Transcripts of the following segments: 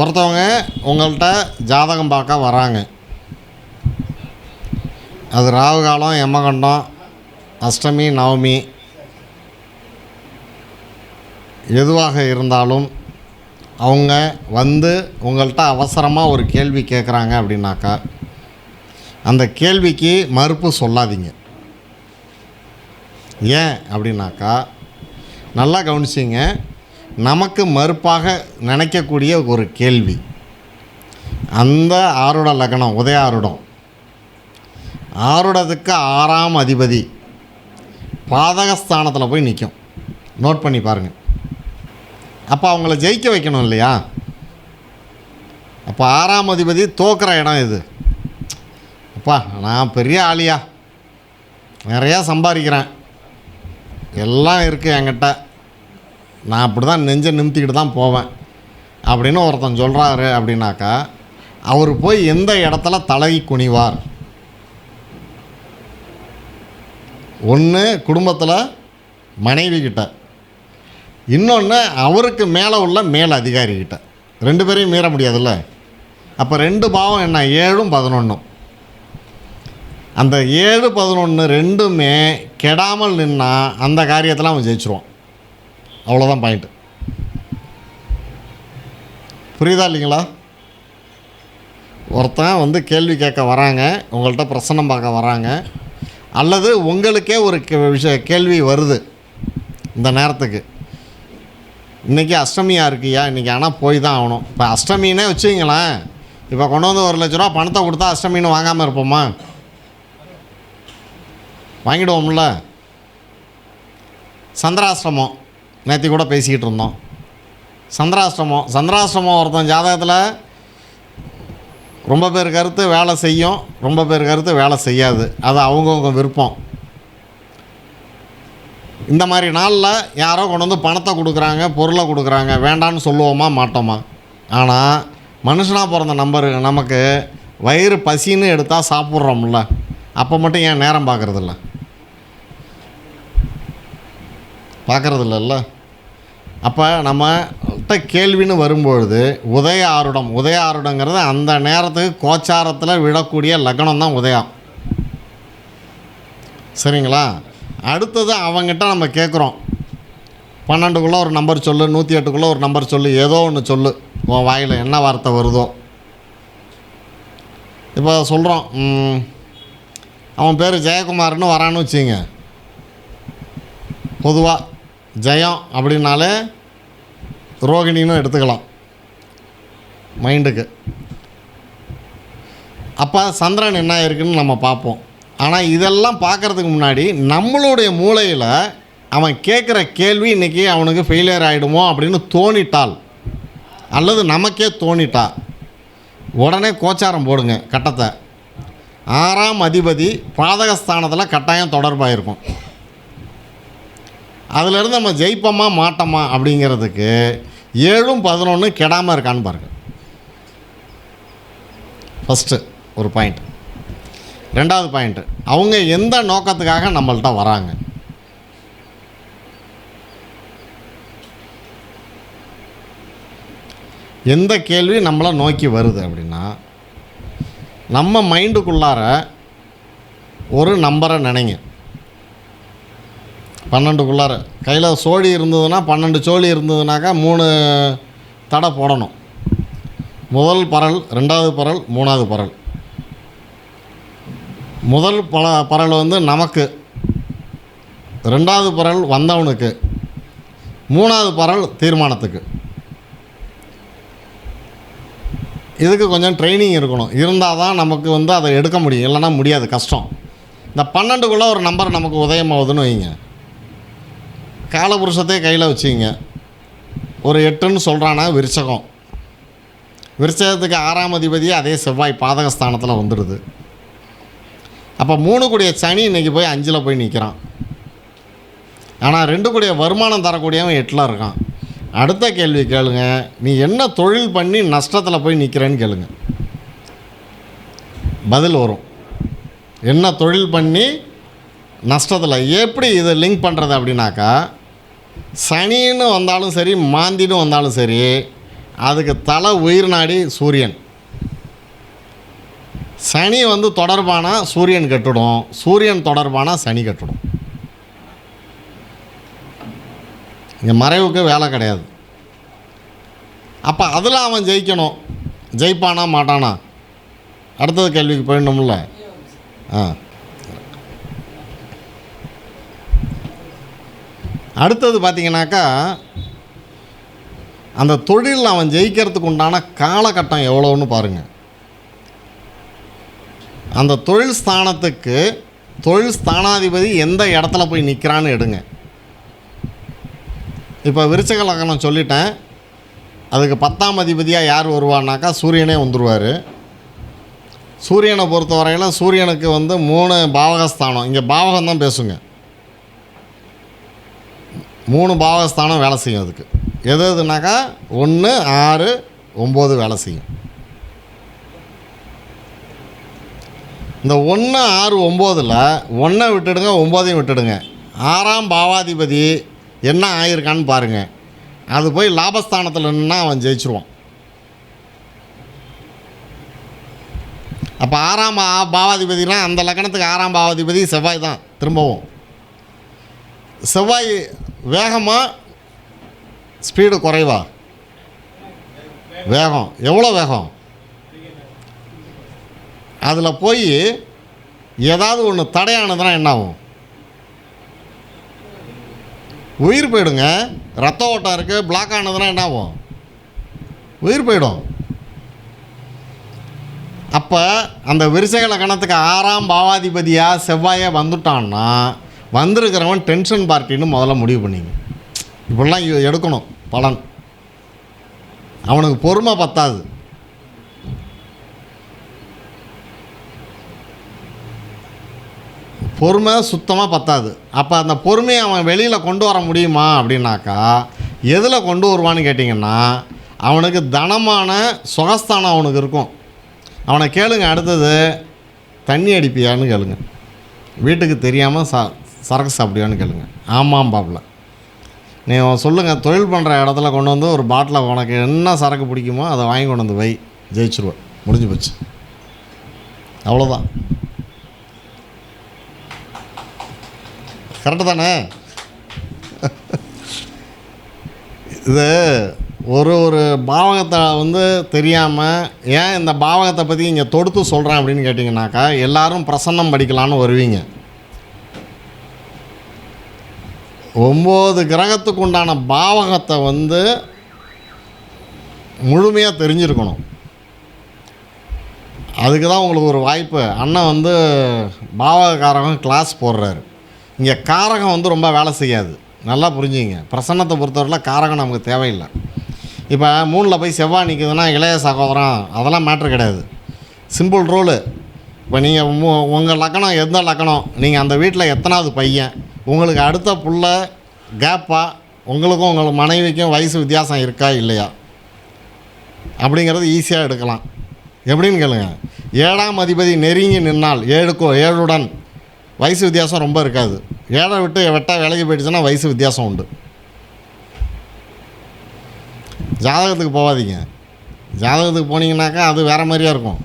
ஒருத்தவங்க உங்கள்கிட்ட ஜாதகம் பார்க்க வராங்க. அது ராகு காலம், யமகண்டம், அஷ்டமி, நவமி எதுவாக இருந்தாலும் அவங்க வந்து உங்கள்கிட்ட அவசரமாக ஒரு கேள்வி கேட்குறாங்க அப்படின்னாக்கா அந்த கேள்விக்கு மறுப்பு சொல்லாதீங்க. ஏன் அப்படின்னாக்கா, நல்லா கவனிச்சிங்க, நமக்கு மறுப்பாக நினைக்கக்கூடிய ஒரு கேள்வி அந்த ஆருட லக்னம், உதய ஆருடம், ஆருடத்துக்கு 6ஆம் அதிபதி பாதகஸ்தானத்தில் போய் நிற்கும். நோட் பண்ணி பாருங்கள். அப்போ அவங்கள ஜெயிக்க வைக்கணும் இல்லையா? அப்போ 6ஆம் அதிபதி தோக்குற இடம் இது. அப்பா நான் பெரிய ஆளியா, நிறையா சம்பாதிக்கிறேன், எல்லாம் இருக்குது என்கிட்ட, நான் அப்படி தான் நெஞ்சை நிமித்திக்கிட்டு தான் போவேன் அப்படின்னு ஒருத்தன் சொல்கிறாரு அப்படின்னாக்கா அவர் போய் எந்த இடத்துல தலகி குனிவார்? ஒன்று குடும்பத்தில் மனைவி கிட்ட, இன்னொன்று அவருக்கு மேலே உள்ள மேல் அதிகாரிகிட்ட. 2 பேரையும் மீற முடியாதுல்ல. அப்போ 2 பாவம் என்ன, 7ம் 11ம். அந்த 7, 11 ரெண்டுமே கெடாமல் நின்னா அந்த காரியத்தில் அவன் ஜெயிச்சிருவான். அவ்வளோதான் பாயிண்ட்டு. புரியுதா இல்லைங்களா? ஒருத்தன் வந்து கேள்வி கேட்க வராங்க, உங்கள்கிட்ட பிரசன்னம் பார்க்க வராங்க, அல்லது உங்களுக்கே ஒரு கேள்வி வருது இந்த நேரத்துக்கு. இன்றைக்கி அஷ்டமியாக இருக்குயா, இன்றைக்கி ஆனால் போய் தான் ஆகணும். இப்போ அஷ்டமின்னே வச்சுங்களேன், இப்போ கொண்டு வந்து 1 லட்ச ரூபா பணத்தை கொடுத்தா அஷ்டமின்னு வாங்காமல் இருப்போமா? வாங்கிடுவோம்ல. சந்திராஷ்டமம் நேற்று கூட பேசிக்கிட்டு இருந்தோம். சந்திராஷ்டமம் ஒருத்தன் ஜாதகத்தில் ரொம்ப பேர் கருத்து வேலை செய்யும், ரொம்ப பேர் கருத்து வேலை செய்யாது. அது அவங்கவுங்க விருப்பம். இந்த மாதிரி நாளில் யாரோ கொண்டு வந்து பணத்தை கொடுக்குறாங்க, பொருளை கொடுக்குறாங்க, வேண்டான்னு சொல்லுவோமா மாட்டோமா? ஆனால் மனுஷனாக பிறந்த நமக்கு வயிறு பசின்னு எடுத்தால் சாப்பிட்றோம்ல, அப்போ மட்டும் ஏன் நேரம் பார்க்குறதில்ல? அப்போ நம்மகிட்ட கேள்வின்னு வரும்பொழுது உதய ஆருடங்கிறது அந்த நேரத்துக்கு கோச்சாரத்தில் விடக்கூடிய லக்னம் தான் உதயம். சரிங்களா? அடுத்தது அவங்ககிட்ட நம்ம கேட்குறோம், 12க்குள்ளே ஒரு நம்பர் சொல்லு, 108க்குள்ளே ஒரு நம்பர் சொல்லு, ஏதோ ஒன்று சொல்லு, உன் வாயில் என்ன வார்த்தை வருதோ. இப்போ சொல்கிறோம், அவன் பேர் ஜெயக்குமார்னு வரான்னு வச்சுங்க. பொதுவாக ஜெயம் அப்படின்னாலே ரோகிணின்னு எடுத்துக்கலாம் மைண்டுக்கு. அப்போ சந்திரன் என்ன இருக்குன்னு நம்ம பார்ப்போம். ஆனால் இதெல்லாம் பார்க்குறதுக்கு முன்னாடி நம்மளுடைய மூளையில் அவன் கேட்குற கேள்வி இன்றைக்கி அவனுக்கு ஃபெயிலியர் ஆகிடுமோ அப்படின்னு தோணிட்டால், அல்லது நமக்கே தோணிட்டா உடனே கோச்சாரம் போடுங்க. கட்டத்தை 6ஆம் அதிபதி பாதகஸ்தானத்தில் கட்டாயம் தொடர்பாயிருக்கும். அதிலேருந்து நம்ம ஜெயிப்போமா மாட்டோமா அப்படிங்கிறதுக்கு 7ம் 11 கெடாமல் இருக்கான்னு பாருங்கள். ஃபஸ்ட்டு ஒரு பாயிண்ட். 2வது பாயிண்ட்டு, அவங்க எந்த நோக்கத்துக்காக நம்மள்கிட்ட வராங்க? எந்த கேள்வி நம்மளை நோக்கி வருது அப்படின்னா, நம்ம மைண்டுக்குள்ளார ஒரு நம்பரை நினைங்க. 12க்குள்ளார கையில் சோழி இருந்ததுன்னா 12 சோழி இருந்ததுனாக்கா 3 தடை போடணும். முதல் பரல், 2வது பரல், 3வது பரல். முதல் பரல் வந்து நமக்கு, 2வது பரல் வந்தவனுக்கு, 3வது பரல் தீர்மானத்துக்கு. இதுக்கு கொஞ்சம் ட்ரைனிங் இருக்கணும், இருந்தால் தான் நமக்கு வந்து அதை எடுக்க முடியும், இல்லைன்னா முடியாது, கஷ்டம். இந்த 12க்குள்ளே ஒரு நம்பர் நமக்கு உதயமாகுதுன்னு வைங்க, காலபுருஷத்தையே கையில் வச்சுங்க. ஒரு 8ன்னு சொல்கிறானா விருச்சகம், விருச்சகத்துக்கு 6ஆம் அதிபதியே அதே செவ்வாய் பாதகஸ்தானத்தில் வந்துடுது. அப்போ 3 கூடிய சனி இன்றைக்கி போய் 5ல் போய் நிற்கிறான். ஆனால் 2 கூடிய வருமானம் தரக்கூடியவன் 8ல் இருக்கான். அடுத்த கேள்வி கேளுங்க, நீ என்ன தொழில் பண்ணி நஷ்டத்தில் போய் நிற்கிறேன்னு கேளுங்க, பதில் வரும். என்ன தொழில் பண்ணி நஷ்டத்தில்? எப்படி இதை லிங்க் பண்ணுறது அப்படின்னாக்கா, சனின்னு வந்தாலும் சரி, மாந்தின்னு வந்தாலும் சரி, அதுக்கு தலை உயிர் நாடி சூரியன். சனி வந்து தொடர்பானா சூரியன் கெட்டுடும், சூரியன் தொடர்பானா சனி கெட்டுடும். இங்கே மறைவுக்கு வேலை கிடையாது. அப்போ அதில் அவன் ஜெயிக்கணும். ஜெயிப்பானா மாட்டானா? அடுத்தது கேள்விக்கு போயிடணும்ல. அடுத்தது பார்த்திங்கனாக்கா, அந்த தொழிலில் அவன் ஜெயிக்கிறதுக்கு உண்டான காலகட்டம் எவ்வளோன்னு பாருங்கள். அந்த தொழில் ஸ்தானத்துக்கு தொழில் ஸ்தானாதிபதி எந்த இடத்துல போய் நிற்கிறான்னு எடுங்க. இப்போ விருச்சிக லக்னம் சொல்லிட்டேன். அதுக்கு 10ஆம் அதிபதியாக யார் வருவான்னாக்கா சூரியனே வந்துடுவார். சூரியனை பொறுத்த வரையில் சூரியனுக்கு வந்து 3 பாவகஸ்தானம். இங்கே பாவகம் தான் பேசுங்க. 3 பாவகஸ்தானம் வேலை செய்யும். அதுக்கு எது எதுனாக்கா 1, 6, 9 வேலை செய்யும். இந்த 1, 6, 9ல் 1 விட்டுடுங்க, 9 விட்டுடுங்க. 6ஆம் பாவாதிபதி என்ன ஆகியிருக்கான்னு பாருங்கள். அது போய் லாபஸ்தானத்தில் நின்னா அவன் ஜெயிச்சிருவான். அப்போ 6ஆம் பாவாதிபதினா அந்த லக்கணத்துக்கு 6ஆம் பாவாதிபதி செவ்வாய் தான். திரும்பவும் செவ்வாய் வேகமாக ஸ்பீடு குறைவா? வேகம். எவ்வளோ வேகம்? அதில் போய் ஏதாவது ஒன்று தடையானதுன்னா என்ன ஆகும்? உயிர் போயிடுங்க. ரத்த ஓட்டம் இருக்குது, பிளாக் ஆனதுன்னா என்ன ஆகும்? உயிர் போயிடும். அப்போ அந்த விருச்சிக லக்னத்துக்கு 6ஆம் பாவாதிபதியாக செவ்வாயை வந்துட்டான்னா வந்திருக்கிறவன் டென்ஷன் பார்ட்டின்னு முதல்ல முடிவு பண்ணிங்க. இப்படிலாம் எடுக்கணும் பலன். அவனுக்கு பொறுமை பத்தாது. பொறுமை சுத்தமாக பத்தாது. அப்போ அந்த பொறுமையை அவன் வெளியில் கொண்டு வர முடியுமா அப்படின்னாக்கா எதில் கொண்டு வருவான்னு கேட்டிங்கன்னா, அவனுக்கு தனமான சுகஸ்தானம் அவனுக்கு இருக்கும். அவனை கேளுங்க, அடுத்தது தண்ணி அடிப்பியான்னு கேளுங்க. வீட்டுக்கு தெரியாமல் சரக்கு சாப்பிடுவான்னு கேளுங்க. ஆமாம் பாப்பில் நீ சொல்லுங்கள். தொழில் பண்ணுற இடத்துல கொண்டு வந்து ஒரு பாட்டில் உனக்கு என்ன சரக்கு பிடிக்குமோ அதை வாங்கி கொண்டு வந்து வை, ஜெயிச்சிருவேன். முடிஞ்சு போச்சு. அவ்வளோதான். கரெக்டு தானே? இது ஒரு பாவகத்தை வந்து தெரியாமல் ஏன் இந்த பாவகத்தை பற்றி இங்கே தொடுத்து சொல்கிறேன் அப்படின்னு கேட்டிங்கனாக்கா, எல்லோரும் பிரசன்னம் படிக்கலான்னு வருவீங்க. 9 கிரகத்துக்கு உண்டான பாவகத்தை வந்து முழுமையாக தெரிஞ்சிருக்கணும். அதுக்கு தான் உங்களுக்கு ஒரு வாய்ப்பு. அண்ணன் வந்து பாவகாரகம் கிளாஸ் போடுறாரு. இங்கே காரகம் வந்து ரொம்ப வேலை செய்யாது. நல்லா புரிஞ்சுங்க. பிரசன்னத்தை பொறுத்தவரையில் காரகம் நமக்கு தேவையில்லை. இப்போ 3ல் போய் செவ்வாய் நிற்குதுன்னா இளைய சகோதரன் அதெல்லாம் மேட்ரு கிடையாது. Simple rule. இப்போ நீங்கள் உங்கள் லக்கணம் எந்த லக்கணம், நீங்கள் அந்த வீட்டில் எத்தனாவது பையன், உங்களுக்கு அடுத்த புள்ள கேப்பா, உங்களுக்கும் உங்கள் மனைவிக்கும் வயசு வித்தியாசம் இருக்கா இல்லையா அப்படிங்கிறது ஈஸியாக எடுக்கலாம். எப்படின்னு கேளுங்க. 7ஆம் அதிபதி நெருங்கி நின்னால் 7உடன் வயசு வித்தியாசம் ரொம்ப இருக்காது. 7 விட்டு வெட்டாக விலகி போயிடுச்சுன்னா வயசு வித்தியாசம் உண்டு. ஜாதகத்துக்கு போகாதீங்க. ஜாதகத்துக்கு போனீங்கன்னாக்கா அது வேறு மாதிரியாக இருக்கும்.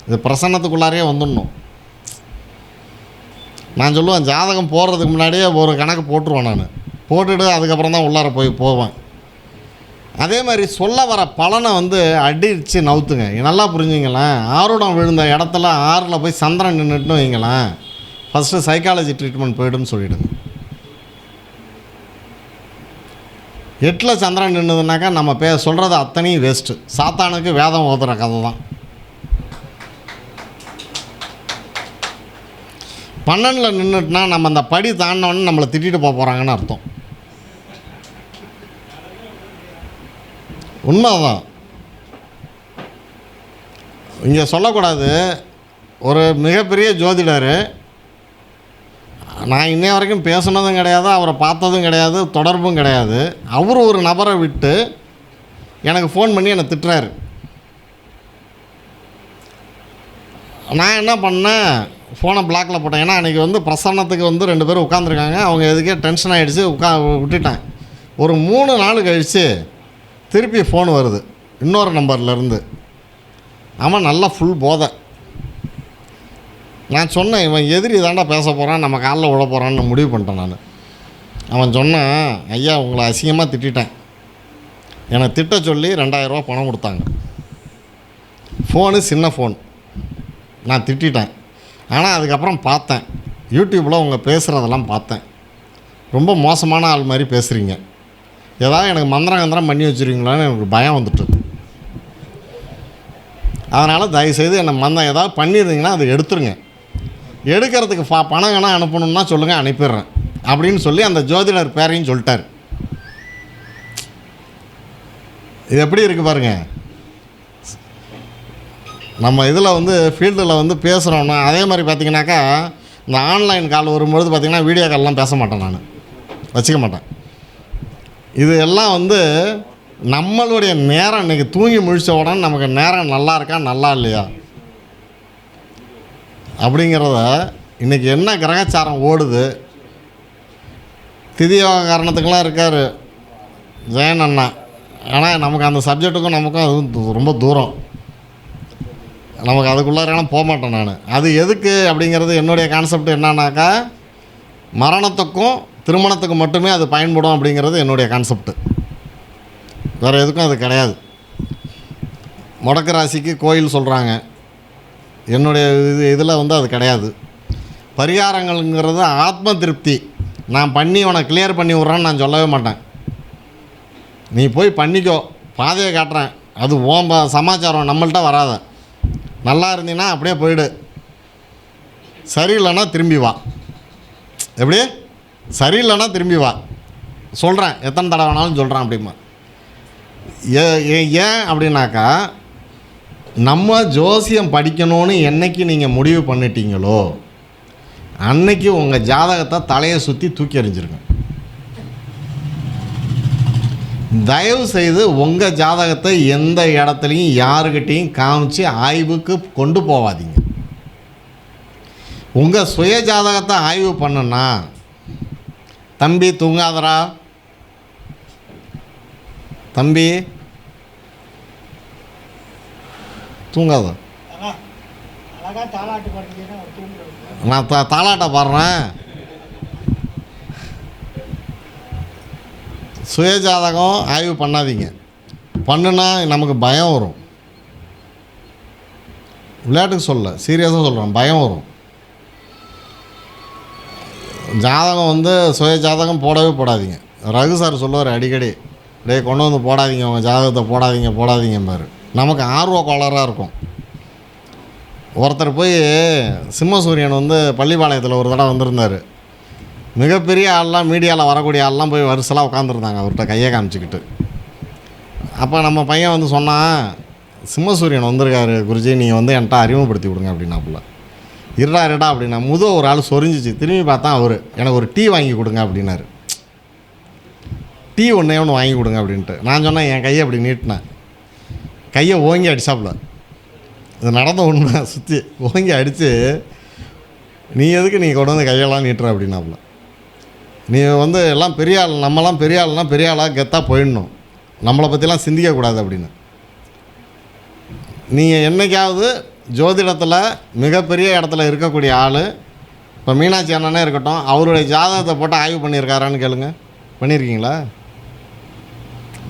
இது பிரசன்னத்துக்குள்ளாரையே வந்துடணும். நான் சொல்லுவேன், ஜாதகம் போடுறதுக்கு முன்னாடியே ஒரு கணக்கு போட்டுருவேன். நான் போட்டுட்டு அதுக்கப்புறம் தான் உள்ளார போவேன். அதே மாதிரி சொல்ல வர பலனை வந்து அடிச்சு நவுத்துங்க. நல்லா புரிஞ்சுங்களேன். ஆருடம் விழுந்த இடத்துல 6ல் போய் சந்திரன் நின்றுட்டுன்னு வைங்களேன், ஃபஸ்ட்டு சைக்காலஜி ட்ரீட்மெண்ட் போய்டுன்னு சொல்லிவிடுங்க. 8ல் சந்திரன் நின்றுதுனாக்கா நம்ம சொல்கிறது அத்தனையும் வேஸ்ட்டு. சாத்தானுக்கு வேதம் ஓதுற கதை தான். 12ல் நின்றுட்டுனா நம்ம அந்த படி தாண்டினோன்னு நம்மளை திட்டிட்டு போகிறாங்கன்னு அர்த்தம். உண்மைதான். இங்கே சொல்லக்கூடாது. ஒரு மிகப்பெரிய ஜோதிடர், நான் இன்னைய வரைக்கும் பேசுனதும் கிடையாது, அவரை பார்த்ததும் கிடையாது, தொடர்பும் கிடையாது. அவர் ஒரு நபரை விட்டு எனக்கு ஃபோன் பண்ணி என்னை திட்டுறாரு. நான் என்ன பண்ணேன், ஃபோனை பிளாக்கில் போட்டேன். ஏன்னா அன்றைக்கி வந்து பிரசன்னத்துக்கு வந்து 2 பேர் உட்காந்துருக்காங்க. அவங்க எதுக்கே டென்ஷன் ஆகிடுச்சு, விட்டுட்டேன். ஒரு 3 நாள் கழித்து திருப்பி ஃபோன் வருது. இன்னொரு நம்பர்லேருந்து. அவன் நல்லா ஃபுல் போதை. நான் சொன்னேன், இவன் எதிரி தாண்டா பேச போகிறான், நம்ம காலில் விழ போகிறான்னு முடிவு பண்ணிட்டேன் நான். அவன் சொன்னான், ஐயா உங்களை அசிங்கமாக திட்டேன், என்னை திட்ட சொல்லி 2000 ரூபா பணம் கொடுத்தாங்க. ஃபோனு சின்ன ஃபோன், நான் திட்டேன். ஆனால் அதுக்கப்புறம் பார்த்தேன், யூடியூப்பில் உங்கள் பேசுகிறதெல்லாம் பார்த்தேன், ரொம்ப மோசமான ஆள் மாதிரி பேசுகிறீங்க, ஏதாவது எனக்கு மந்திரம் பண்ணி வச்சுருவீங்களான்னு எனக்கு பயம் வந்துட்டு. அதனால் தயவுசெய்து என்னை ஏதாவது பண்ணியிருந்தீங்கன்னா அதை எடுத்துருங்க, எடுக்கிறதுக்கு பணம் வேணால் அனுப்பணுன்னா சொல்லுங்கள், அனுப்பிடுறேன் அப்படின்னு சொல்லி அந்த ஜோதிடர் பேரையும் சொல்லிட்டார். இது எப்படி இருக்குது பாருங்கள். நம்ம இதில் வந்து ஃபீல்டில் வந்து பேசுகிறோன்னா அதே மாதிரி பார்த்திங்கனாக்கா, இந்த ஆன்லைன் கால் வரும்பொழுது பார்த்திங்கன்னா வீடியோ கால்லாம் பேச மாட்டேன், நான் வச்சுக்க மாட்டேன். இது எல்லாம் வந்து நம்மளுடைய நேரம் இன்றைக்கி தூங்கி முழித்த உடனே நமக்கு நேரம் நல்லா இருக்கா நல்லா இல்லையா அப்படிங்கிறத, இன்றைக்கி என்ன கிரகச்சாரம் ஓடுது, திதியோக காரணத்துக்கெலாம் இருக்கார் ஜெயன் அண்ணா. ஆனால் நமக்கு அந்த சப்ஜெக்ட்டுக்கும் நமக்கும் அது ரொம்ப தூரம், நமக்கு அதுக்குள்ளாரெல்லாம் போக மாட்டேன் நான். அது எதுக்கு அப்படிங்கிறது என்னுடைய கான்செப்ட் என்னன்னாக்கா, மரணத்துக்கும் திருமணத்துக்கு மட்டுமே அது பயன்படும் அப்படிங்கிறது என்னுடைய கான்செப்ட்டு. வேறு எதுக்கும் அது கிடையாது. முடக்கு ராசிக்கு கோயில் சொல்கிறாங்க, என்னுடைய இதில் வந்து அது கிடையாது. பரிகாரங்கள்ங்கிறது ஆத்ம திருப்தி, நான் பண்ணி உனக்கு கிளியர் பண்ணி விட்றேன்னு நான் சொல்லவே மாட்டேன். நீ போய் பண்ணிக்கோ, பாதையை காட்டுறேன், அது சமாச்சாரம் நம்மள்கிட்ட வராத. நல்லா இருந்தீங்கன்னா அப்படியே போயிடு, சரியில்லைன்னா திரும்பி வா. எப்படி சரியில்லைன்னா திரும்பி வா, சொல்கிறேன், எத்தனை தடவை வேணாலும் சொல்கிறேன் அப்படிமா. ஏன் அப்படின்னாக்கா, நம்ம ஜோசியம் படிக்கணும்னு என்றைக்கு நீங்கள் முடிவு பண்ணிட்டீங்களோ அன்னைக்கு உங்கள் ஜாதகத்தை தலையை சுற்றி தூக்கி எறிஞ்சிருங்க. தயவு செய்து உங்கள் ஜாதகத்தை எந்த இடத்துலையும் யாருக்கிட்டையும் காமிச்சு ஆய்வுக்கு கொண்டு போகாதீங்க. உங்கள் சுய ஜாதகத்தை ஆய்வு பண்ணுன்னா, தம்பி தூங்காதரா, தம்பி தூங்காத, நான் தாலாட்ட பாடுறேன். சுயஜாதகம் ஆய்வு பண்ணாதீங்க, பண்ணுனா நமக்கு பயம் வரும். விளையாட்டுக்கு சொல்ல, சீரியஸாக சொல்கிறேன், பயம் வரும். ஜாதகம் வந்து சுய ஜாதகம் போடவே போடாதீங்க. ரகு சார் சொல்லுவார் அடிக்கடி, டே கொண்டு வந்து போடாதீங்க, உங்கள் ஜாதகத்தை போடாதீங்க பாரு. நமக்கு ஆர்வ கோளாறாக இருக்கும். ஒருத்தர் போய் சிம்மசூரியன் வந்து பள்ளிப்பாளையத்தில் ஒரு தடவை வந்திருந்தார். மிகப்பெரிய ஆள்லாம், மீடியாவில் வரக்கூடிய ஆள்லாம் போய் வரிசலாக உட்காந்துருந்தாங்க அவர்கிட்ட கையை காமிச்சிக்கிட்டு. அப்போ நம்ம பையன் வந்து சொன்னான், சிம்மசூரியன் வந்திருக்காரு குருஜி, நீங்கள் வந்து என்கிட்ட அறிமுகப்படுத்தி விடுங்க அப்படின்னாப்புல. இருடா அப்படின்னா ஒரு ஆள் சொரிஞ்சிச்சு. திரும்பி பார்த்தா அவர், எனக்கு ஒரு டீ வாங்கி கொடுங்க அப்படின்னாரு. டீ ஒன்றே வாங்கி கொடுங்க அப்படின்ட்டு நான் சொன்னேன், என் கையை அப்படி நீட்டினேன், கையை ஓங்கி அடித்தாப்புல. இது நடந்த உண்மை, சுற்றி ஓங்கி அடித்து, நீ எதுக்கு நீ கொண்டு வந்து கையெல்லாம் நீட்டுற அப்படின்னாப்புல. நீ வந்து எல்லாம் பெரிய ஆள், நம்மலாம் பெரிய ஆள்னால் பெரிய ஆளாக கெத்தாக போயிடணும், நம்மளை பற்றிலாம் சிந்திக்கக்கூடாது அப்படின்னு. நீங்கள் என்றைக்காவது ஜோதிடத்தில் மிகப்பெரிய இடத்துல இருக்கக்கூடிய ஆள், இப்போ மீனாட்சி அண்ணனே இருக்கட்டும், அவருடைய ஜாதகத்தை போட்டு ஆய்வு பண்ணியிருக்காரான்னு கேளுங்க. பண்ணியிருக்கீங்களா?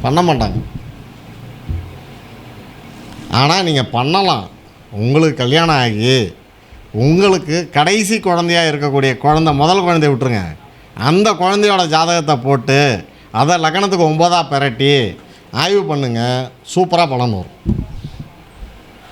பண்ண மாட்டாங்க. ஆனால் நீங்கள் பண்ணலாம். உங்களுக்கு கல்யாணம் ஆகி உங்களுக்கு கடைசி குழந்தையாக இருக்கக்கூடிய முதல் குழந்தைய விட்டுருங்க, அந்த குழந்தையோட ஜாதகத்தை போட்டு அதை லக்னத்துக்கு 9ஆக பெரட்டி ஆய்வு பண்ணுங்கள், சூப்பராக பலன் வரும்.